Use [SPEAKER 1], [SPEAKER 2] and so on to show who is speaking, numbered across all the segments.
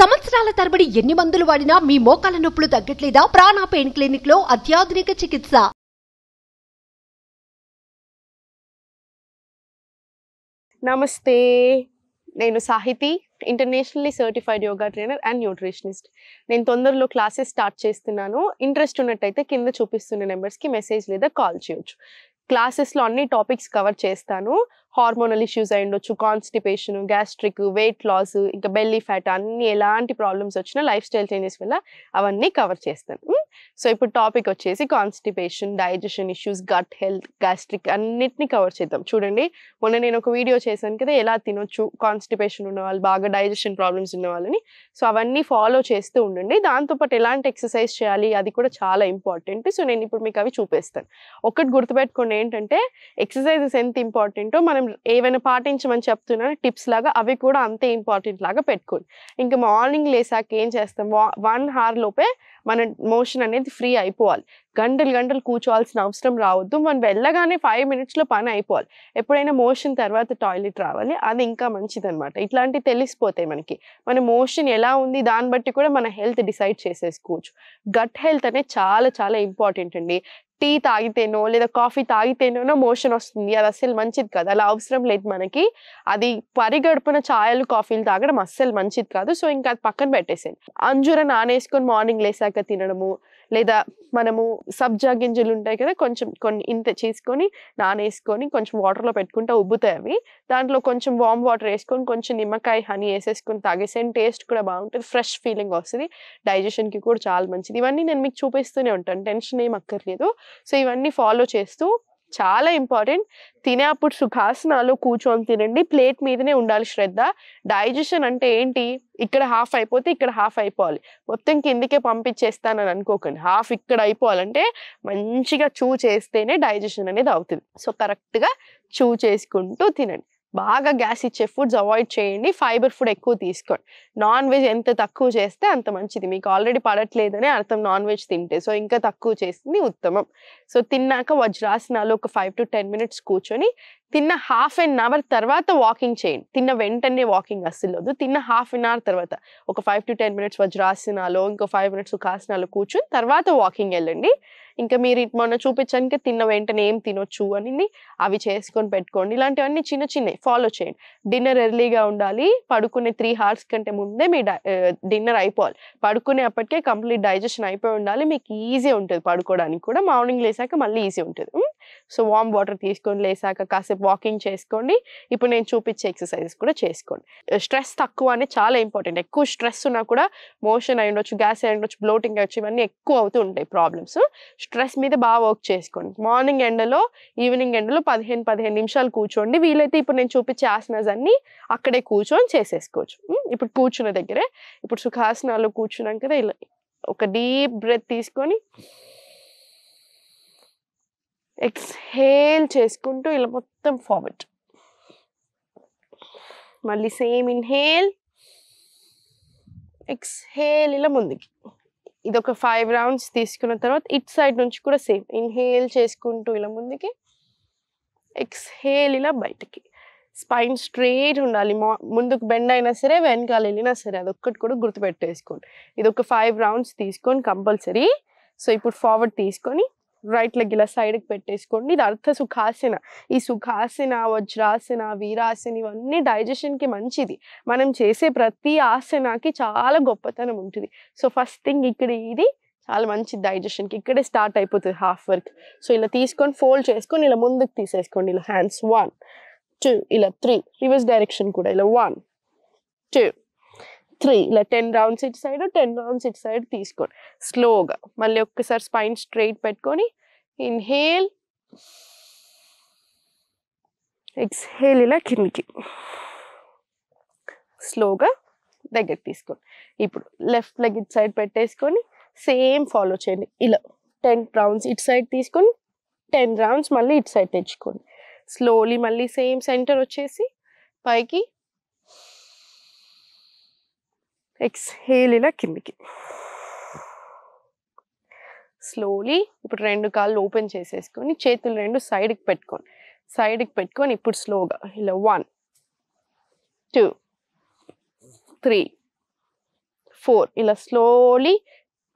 [SPEAKER 1] సంవత్సరాల తరబడి ఎన్ని మందులు వాడినా మీ మోకాల నొప్పులు తగ్గట్లేదా? ప్రాణ పెయిన్ క్లినిక్ లో అత్యాధునిక చికిత్స.
[SPEAKER 2] నమస్తే, నేను Sahithi, internationally certified yoga trainer and nutritionist. నేను తొందరలో క్లాసెస్ స్టార్ట్ చేస్తున్నాను. ఇంట్రెస్ట్ ఉన్నట్టయితే కింద చూపిస్తున్న నెంబర్స్కి మెసేజ్ లేదా కాల్ చేయొచ్చు. క్లాసెస్లో అన్ని టాపిక్స్ కవర్ చేస్తాను. హార్మోనల్ ఇష్యూస్ అయి ఉండొచ్చు, కాన్స్టిపేషన్, గ్యాస్ట్రిక్, వెయిట్ లాస్, ఇంకా బెల్లీ ఫ్యాట్, అన్ని ఎలాంటి ప్రాబ్లమ్స్ వచ్చినా లైఫ్ స్టైల్ చేంజెస్ వల్ల అవన్నీ కవర్ చేస్తాను. సో ఇప్పుడు టాపిక్ వచ్చేసి constipation, digestion issues, gut health, gastric అన్నిటిని కవర్ చేద్దాం. చూడండి, మొన్న నేను ఒక వీడియో చేశాను కదా, ఎలా తినొచ్చు కాన్స్టిపేషన్ ఉన్న వాళ్ళు, బాగా డైజెషన్ ప్రాబ్లమ్స్ ఉన్న వాళ్ళని. సో అవన్నీ ఫాలో చేస్తూ ఉండండి. దాంతోపాటు ఎలాంటి ఎక్సర్సైజ్ చేయాలి అది కూడా చాలా ఇంపార్టెంట్. సో నేను ఇప్పుడు మీకు అవి చూపిస్తాను. ఒకటి గుర్తుపెట్టుకోండి, ఏంటంటే ఎక్సర్సైజెస్ ఎంత ఇంపార్టెంటో మనం ఏవైనా పాటించమని చెప్తున్నాను టిప్స్ లాగా, అవి కూడా అంతే ఇంపార్టెంట్ లాగా పెట్టుకోండి. ఇంకా మార్నింగ్ లేసాక ఏం చేస్తాం, 1 hour లోపే మన మోషన్ అనేది ఫ్రీ అయిపోవాలి. గంటలు గంటలు కూర్చోవాల్సిన అవసరం రావద్దు. మనం వెళ్ళగానే 5 minutesలో పని అయిపోవాలి. ఎప్పుడైనా మోషన్ తర్వాత టాయిలెట్ రావాలి, అది ఇంకా మంచిదన్నమాట. ఇట్లాంటివి తెలిసిపోతాయి మనకి. మన మోషన్ ఎలా ఉంది దాన్ని బట్టి కూడా మన హెల్త్ డిసైడ్ చేసేసుకోవచ్చు. గట్ హెల్త్ అనేది చాలా చాలా ఇంపార్టెంట్ అండి. టీ తాగితేనో లేదా కాఫీ తాగితేనో మోషన్ వస్తుంది, అది అస్సలు మంచిది కాదు. అలా అవసరం లేదు మనకి. అది పరిగడుపున ఛాయలు కాఫీలు తాగడం అస్సలు మంచిది కాదు. సో ఇంకా అది పక్కన పెట్టేసేయండి. అంజూర నానేసుకొని మార్నింగ్ లేసాక తినడము, లేదా మనము సబ్జా గింజలు ఉంటాయి కదా, కొంచెం కొన్ని ఇంత చేసుకొని నానేసుకొని కొంచెం వాటర్లో పెట్టుకుంటే ఉబ్బుతాయి అవి. దాంట్లో కొంచెం వామ్ వాటర్ వేసుకొని కొంచెం నిమ్మకాయ హనీ వేసేసుకొని తాగేసేయండి. టేస్ట్ కూడా బాగుంటుంది, ఫ్రెష్ ఫీలింగ్ వస్తుంది, డైజెషన్కి కూడా చాలా మంచిది. ఇవన్నీ నేను మీకు చూపిస్తూనే ఉంటాను, టెన్షన్ ఏం అక్కర్లేదు. సో ఇవన్నీ ఫాలో చేస్తూ, చాలా ఇంపార్టెంట్, తినేప్పుడు సుఖాసనాలు కూర్చొని తినండి. ప్లేట్ మీదనే ఉండాలి శ్రద్ధ. డైజెషన్ అంటే ఏంటి, ఇక్కడ హాఫ్ అయిపోతే ఇక్కడ హాఫ్ అయిపోవాలి, మొత్తం కిందికే పంపించేస్తానని అనుకోకండి. హాఫ్ ఇక్కడ అయిపోవాలంటే మంచిగా చూ చేస్తేనే డైజెషన్ అనేది అవుతుంది. సో కరెక్ట్గా చూ చేసుకుంటూ తినండి. బాగా గ్యాస్ ఇచ్చే ఫుడ్స్ అవాయిడ్ చేయండి. ఫైబర్ ఫుడ్ ఎక్కువ తీసుకోండి. నాన్ వెజ్ ఎంత తక్కువ చేస్తే అంత మంచిది. మీకు ఆల్రెడీ పడట్లేదని అర్థం నాన్ వెజ్ తింటే. సో ఇంకా తక్కువ చేసింది ఉత్తమం. సో తిన్నాక వజ్రాసనాలు ఒక 5 to 10 minutes కూర్చొని, తిన్న 1/2 hour తర్వాత వాకింగ్ చేయండి. తిన్న వెంటనే వాకింగ్ అస్సలు వద్దు. తిన్న 1/2 hour తర్వాత ఒక 5 to 10 minutes వజ్రాసనాలు, ఇంకో 5 minutes సుఖాసనాలు కూర్చొని తర్వాత వాకింగ్ వెళ్ళండి. ఇంకా మీరు మొన్న చూపించడానికి తిన్న వెంటనే ఏం తినొచ్చు అని అవి చేసుకొని పెట్టుకోండి. ఇలాంటివన్నీ చిన్న చిన్నవి ఫాలో చేయండి. డిన్నర్ ఎర్లీగా ఉండాలి. పడుకునే 3 hours కంటే ముందే మీ డిన్నర్ అయిపోవాలి. పడుకునే అప్పటికే కంప్లీట్ డైజెషన్ అయిపోయి ఉండాలి. మీకు ఈజీ ఉంటుంది పడుకోవడానికి కూడా. మార్నింగ్ లేసాక మళ్ళీ ఈజీ ఉంటుంది. సో వామ్ వాటర్ తీసుకొని లేసాక కాసేపు వాకింగ్ చేసుకోండి. ఇప్పుడు నేను చూపించే ఎక్సర్సైజెస్ కూడా చేసుకోండి. స్ట్రెస్ తక్కువ అనేది చాలా ఇంపార్టెంట్. ఎక్కువ స్ట్రెస్ ఉన్నా కూడా మోషన్ అయి ఉండొచ్చు, గ్యాస్ అయి ఉండొచ్చు, బ్లోటింగ్ అయ్యొచ్చు, ఇవన్నీ ఎక్కువ అవుతూ ఉంటాయి ప్రాబ్లమ్స్. స్ట్రెస్ మీద బాగా వర్క్ చేసుకోండి. మార్నింగ్ ఎండలో, ఈవినింగ్ ఎండలో 15 నిమిషాలు కూర్చోండి. వీలైతే ఇప్పుడు నేను చూపించే ఆసనాస్ అన్ని అక్కడే కూర్చొని చేసేసుకోవచ్చు. ఇప్పుడు కూర్చున్న దగ్గరే, ఇప్పుడు సుఖాసనాలు కూర్చున్నాం కదా, ఇలా ఒక డీప్ బ్రెత్ తీసుకొని ఎక్స్హేల్ చేసుకుంటూ ఇలా మొత్తం ఫార్వర్డ్. మళ్ళీ సేమ్ ఇన్హేల్, ఎక్స్హేల్, ఇలా ముందుకి. ఇది ఒక 5 rounds తీసుకున్న తర్వాత ఇట్ సైడ్ నుంచి కూడా సేమ్ ఇన్హేల్ చేసుకుంటూ ఇలా ముందుకి, ఎక్స్హేల్ ఇలా బయటికి. స్పైన్ స్ట్రైట్ ఉండాలి. ముందుకు బెండ్ అయినా సరే, వెనకాల వెళ్ళినా సరే, అదొక్కటి కూడా గుర్తుపెట్టేసుకోండి. ఇది ఒక 5 rounds తీసుకొని కంపల్సరీ. సో ఇప్పుడు ఫార్వర్డ్ తీసుకొని రైట్ లెగ్ ఇలా సైడ్కి పెట్టేసుకోండి. ఇది అర్ధ సుఖాసన. ఈ సుఖాసన, వజ్రాసన, వీరాసన ఇవన్నీ డైజెషన్కి మంచిది. మనం చేసే ప్రతి ఆసనాకి చాలా గొప్పతనం ఉంటుంది. సో ఫస్ట్ థింగ్ ఇక్కడ ఇది చాలా మంచిది డైజెషన్కి. ఇక్కడే స్టార్ట్ అయిపోతుంది హాఫ్ వర్క్. సో ఇలా తీసుకొని ఫోల్డ్ చేసుకొని ఇలా ముందుకు తీసేసుకోండి. ఇలా హ్యాండ్స్ 1 2 ఇలా 3, రివర్స్ డైరెక్షన్ కూడా ఇలా 1 2 3, ఇలా 10 rounds ఇటు సైడ్, 10 rounds ఇటు సైడ్ తీసుకోండి స్లోగా. మళ్ళీ ఒక్కసారి స్పైన్ స్ట్రైట్ పెట్టుకొని ఇన్హేల్, ఎక్స్హేల్, ఇలా కిందికి స్లోగా దగ్గరికి తీసుకోండి. ఇప్పుడు లెఫ్ట్ లెగ్ ఇటు సైడ్ పెట్టేసుకొని సేమ్ ఫాలో చేయండి. ఇలా 10 rounds ఇటు సైడ్ తీసుకొని 10 rounds మళ్ళీ ఇటు సైడ్ తెచ్చుకోండి. స్లోలీ మళ్ళీ సేమ్ సెంటర్ వచ్చేసి పైకి, ఎక్స్హేల్, ఇలా కిందికి స్లోలీ. ఇప్పుడు 2 కాళ్ళు ఓపెన్ చేసేసుకొని చేతులు 2 సైడ్కి పెట్టుకొని ఇప్పుడు స్లోగా ఇలా 1 2 3 4 ఇలా స్లోలీ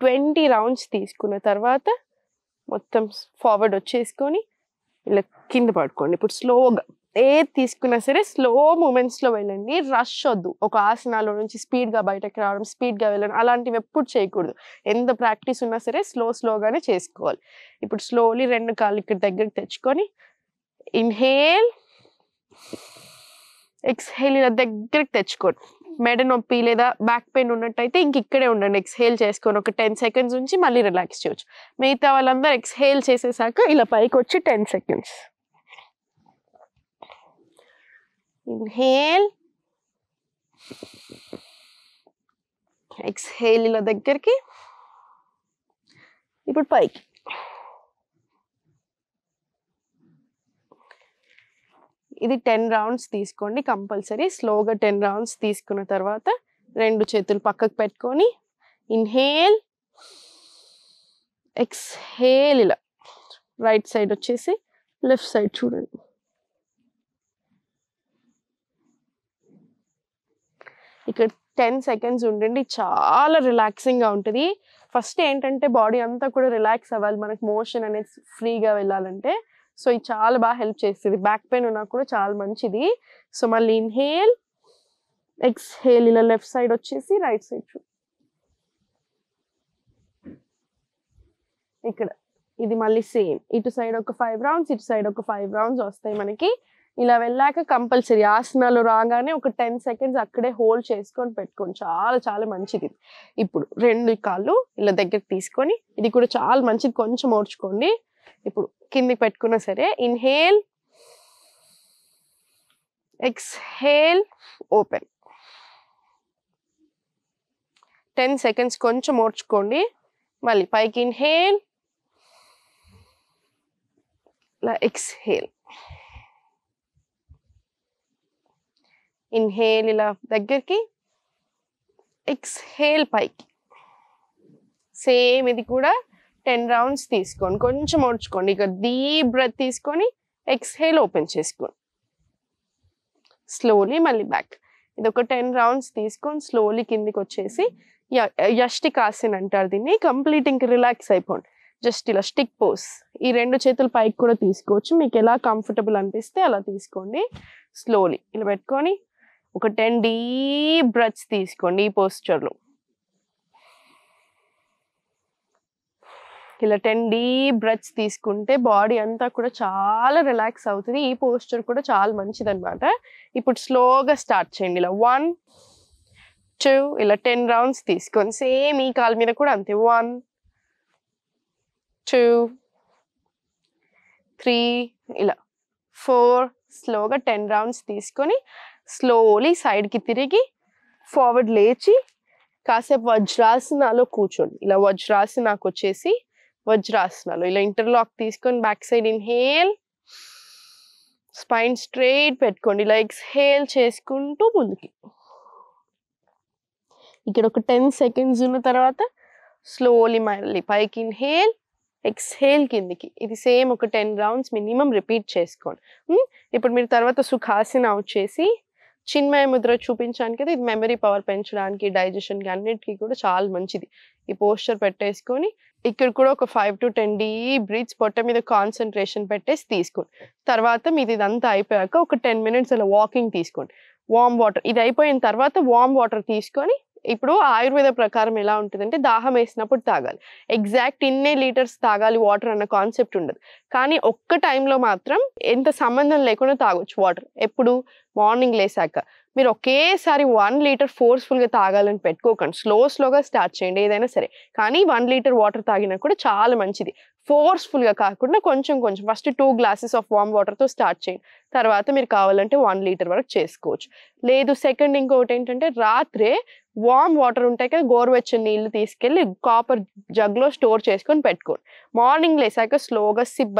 [SPEAKER 2] 20 రౌండ్స్ తీసుకున్న తర్వాత మొత్తం ఫార్వర్డ్ వచ్చేసుకొని ఇలా కింద పడుకోండి. ఇప్పుడు స్లోగా ఏది తీసుకున్నా సరే స్లో మూమెంట్స్లో వెళ్ళండి. రష్ వద్దు. ఒక ఆసనాలో నుంచి స్పీడ్గా బయటకు రావడం, స్పీడ్గా వెళ్ళడం అలాంటివి ఎప్పుడు చేయకూడదు. ఎంత ప్రాక్టీస్ ఉన్నా సరే స్లోగానే చేసుకోవాలి. ఇప్పుడు స్లోలీ 2 కాళ్ళు ఇక్కడ దగ్గరికి తెచ్చుకొని ఇన్హేల్, ఎక్స్హేల్ ఇలా దగ్గరికి తెచ్చుకోండి. మెడ నొప్పి లేదా బ్యాక్ పెయిన్ ఉన్నట్టయితే ఇంక ఇక్కడే ఉండండి. ఎక్స్హేల్ చేసుకొని ఒక 10 సెకండ్స్ ఉంచి మళ్ళీ రిలాక్స్ చేయొచ్చు. మిగతా వాళ్ళందరూ ఎక్స్హేల్ చేసేసాక ఇలా పైకి వచ్చి 10 సెకండ్స్. ఇన్హేల్, ఎక్స్హేల్ ఇలా దగ్గరికి, ఇప్పుడు పైకి. ఇది 10 రౌండ్స్ తీసుకోండి కంపల్సరీ. స్లోగా 10 రౌండ్స్ తీసుకున్న తర్వాత 2 చేతులు పక్కకు పెట్టుకొని ఇన్హేల్, ఎక్స్హేల్ ఇలా రైట్ సైడ్ వచ్చేసి లెఫ్ట్ సైడ్ చూడండి. ఇక్కడ 10 సెకండ్స్ ఉండండి. చాలా రిలాక్సింగ్గా ఉంటుంది. ఫస్ట్ ఏంటంటే బాడీ అంతా కూడా రిలాక్స్ అవ్వాలి, మనకు మోషన్ అనేది ఫ్రీగా వెళ్ళాలంటే. సో ఇది చాలా బాగా హెల్ప్ చేస్తుంది. బ్యాక్ పెయిన్ ఉన్నా కూడా చాలా మంచిది. సో మళ్ళీ ఇన్హేల్, ఎక్స్హేల్ ఇలా లెఫ్ట్ సైడ్ వచ్చేసి రైట్ సైడ్ చూ. ఇక్కడ ఇది మళ్ళీ సేమ్. ఇటు సైడ్ ఒక 5 రౌండ్స్, ఇటు సైడ్ ఒక 5 రౌండ్స్ వస్తాయి మనకి. ఇలా వెళ్ళాక కంపల్సరీ ఆసనాలు రాగానే ఒక 10 సెకండ్స్ అక్కడే హోల్డ్ చేసుకొని పెట్టుకోండి. చాలా చాలా మంచిది. ఇప్పుడు 2 కాళ్ళు ఇలా దగ్గరికి తీసుకొని, ఇది కూడా చాలా మంచిది, కొంచెం ఓడ్చుకోండి. ఇప్పుడు కిందికి పెట్టుకున్నా సరే ఇన్హేల్, ఎక్స్హేల్, ఓపెన్. 10 సెకండ్స్ కొంచెం ఓడ్చుకోండి. మళ్ళీ పైకి ఇన్హేల్, ఇలా ఎక్స్హేల్, ఇన్హేల్ ఇలా దగ్గరికి, ఎక్స్హేల్ పైకి. సేమ్ ఇది కూడా 10 రౌండ్స్ తీసుకోండి. కొంచెం ఓడ్చుకోండి. ఇక డీప్ బ్రెత్ తీసుకొని ఎక్స్హేల్ ఓపెన్ చేసుకోండి. స్లోలీ మళ్ళీ బ్యాక్. ఇది ఒక 10 రౌండ్స్ తీసుకొని స్లోలీ కిందికి వచ్చేసి యష్టికాసన్ అంటారు దీన్ని. కంప్లీట్ ఇంక రిలాక్స్ అయిపోండి. జస్ట్ ఇలా స్టిక్ పోస్. ఈ 2 చేతులు పైకి కూడా తీసుకోవచ్చు, మీకు ఎలా కంఫర్టబుల్ అనిపిస్తే అలా తీసుకోండి. స్లోలీ ఇలా పెట్టుకొని ఒక 10 డీప్ బ్రెత్స్ తీసుకోండి ఈ పోస్చర్లో. ఇలా 10 డీప్ బ్రెత్స్ తీసుకుంటే బాడీ అంతా కూడా చాలా రిలాక్స్ అవుతుంది. ఈ పోస్చర్ కూడా చాలా మంచిది అనమాట. ఇప్పుడు స్లోగా స్టార్ట్ చేయండి. ఇలా 1, 2 ఇలా 10 రౌండ్స్ తీసుకొని సేమ్ ఈ కాలు మీద కూడా అంతే. 1, 2, 3 ఇలా 4 స్లోగా 10 రౌండ్స్ తీసుకొని స్లోలీ సైడ్కి తిరిగి ఫార్వర్డ్ లేచి కాసేపు వజ్రాసనాలో కూర్చోండి. ఇలా వజ్రాసనాకు వచ్చేసి వజ్రాసనాలు ఇలా ఇంటర్లాక్ తీసుకొని back side inhale, spine straight పెట్టుకోండి. ఇలా ఎక్స్హేల్ చేసుకుంటూ ముందుకి. ఇక్కడ ఒక 10 సెకండ్స్ ఉన్న తర్వాత స్లోలీ మళ్ళీ పైకి ఇన్హేల్, ఎక్స్హేల్ కిందికి. ఇది సేమ్ ఒక 10 రౌండ్స్ మినిమం రిపీట్ చేసుకోండి. ఇప్పుడు మీరు తర్వాత సుఖాసన వచ్చేసి చిన్మయ ముద్ర చూపించడానికి కదా, ఇది మెమరీ పవర్ పెంచడానికి, డైజెషన్కి అన్నిటికీ కూడా చాలా మంచిది. ఈ పోస్చర్ పెట్టేసుకొని ఇక్కడ కూడా ఒక 5 to 10 డీప్ బ్రీత్స్ పొట్ట మీద కాన్సన్ట్రేషన్ పెట్టేసి తీసుకోండి. తర్వాత మీది ఇదంతా అయిపోయాక ఒక 10 మినిట్స్ అలా వాకింగ్ తీసుకోండి. వామ్ వాటర్ ఇది అయిపోయిన తర్వాత వామ్ వాటర్ తీసుకొని, ఇప్పుడు ఆయుర్వేద ప్రకారం ఎలా ఉంటుందంటే దాహం వేసినప్పుడు తాగాలి. ఎగ్జాక్ట్ ఇన్నే లీటర్స్ తాగాలి వాటర్ అన్న కాన్సెప్ట్ ఉండదు. కానీ ఒక్క టైంలో మాత్రం ఎంత సంబంధం లేకుండా తాగొచ్చు వాటర్. ఎప్పుడు? మార్నింగ్ లేసాక. మీరు ఒకేసారి 1 లీటర్ ఫోర్స్ఫుల్గా తాగాలని పెట్టుకోకండి. స్లోగా స్టార్ట్ చేయండి ఏదైనా సరే. కానీ 1 లీటర్ వాటర్ తాగినా కూడా చాలా మంచిది. ఫోర్స్ఫుల్గా కాకుండా కొంచెం ఫస్ట్ 2 గ్లాసెస్ ఆఫ్ వామ్ వాటర్తో స్టార్ట్ చేయండి. తర్వాత మీరు కావాలంటే 1 లీటర్ వరకు చేసుకోవచ్చు. లేదు సెకండ్ ఇంకొకటి ఏంటంటే రాత్రే వామ్ వాటర్ ఉంటాయి కదా, గోరువెచ్చని నీళ్ళు తీసుకెళ్ళి కాపర్ జగ్లో స్టోర్ చేసుకొని పెట్టుకోండి. మార్నింగ్ లేసాక స్లోగా సిప్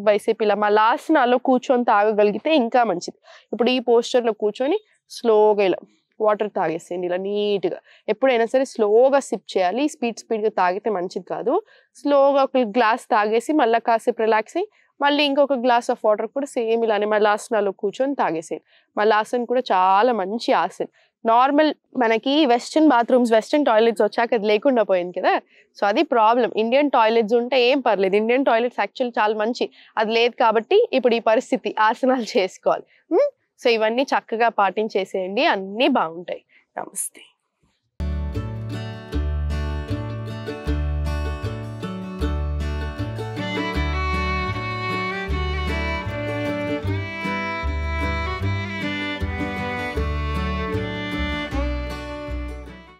[SPEAKER 2] బై సిప్ ఇలా మా లాసనాలో కూర్చొని తాగగలిగితే ఇంకా మంచిది. ఇప్పుడు ఈ పోస్చర్లో కూర్చొని స్లోగా ఇలా వాటర్ తాగేసేయండి ఇలా నీట్గా. ఎప్పుడైనా సరే స్లోగా సిప్ చేయాలి. స్పీడ్గా తాగితే మంచిది కాదు. స్లోగా ఒక గ్లాస్ తాగేసి మళ్ళీ కాసేపు రిలాక్స్ అయ్యి మళ్ళీ ఇంకొక గ్లాస్ ఆఫ్ వాటర్ కూడా సేమ్ ఇలానే మళ్ళీ ఆసనాలో కూర్చొని తాగేసేయండి. మళ్ళీ ఆసన కూడా చాలా మంచి ఆసన. నార్మల్ మనకి వెస్టర్న్ బాత్రూమ్స్, వెస్టర్న్ టాయిలెట్స్ వచ్చాక అది లేకుండా పోయింది కదా. సో అది ప్రాబ్లం. ఇండియన్ టాయిలెట్స్ ఉంటే ఏం పర్లేదు, ఇండియన్ టాయిలెట్స్ యాక్చువల్లీ చాలా మంచి. అది లేదు కాబట్టి ఇప్పుడు ఈ పరిస్థితి, ఆసనాలు చేసుకోవాలి. సో ఇవన్నీ చక్కగా పాటించేసేయండి, అన్నీ బాగుంటాయి. నమస్తే.